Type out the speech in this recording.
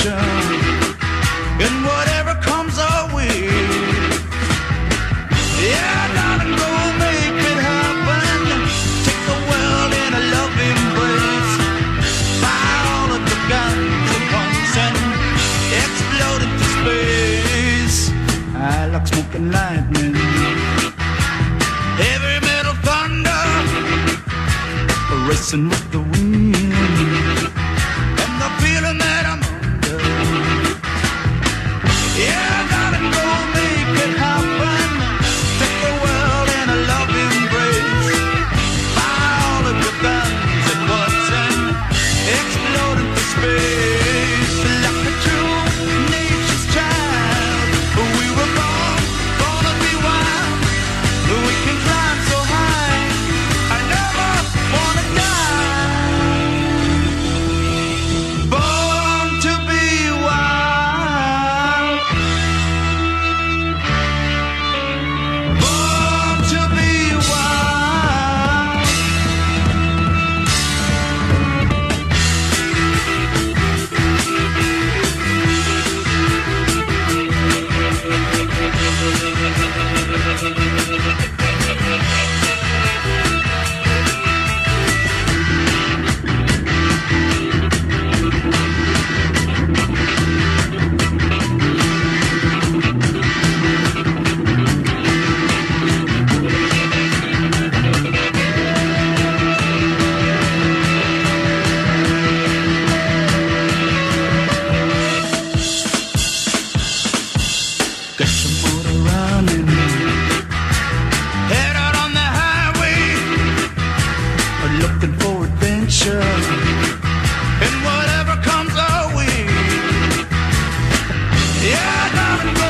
adventure and whatever comes our way. Yeah, darling, go make it happen. Take the world in a love embrace. Fire all of the guns at once and explode into space. I like smoke and lightning, heavy metal thunder, racing with the wind, and the feeling that I'm under. Yeah, darling, go make it happen. Take the world in a love embrace. Fire all of your guns at once and explode into space. Like a true nature's child, we were born to be wild. We can climb so high, I never wanna die. Born to be wild. Born to be wild. Get some motor running, head out on the highway, looking for adventure and whatever comes our way. Yeah, darling, go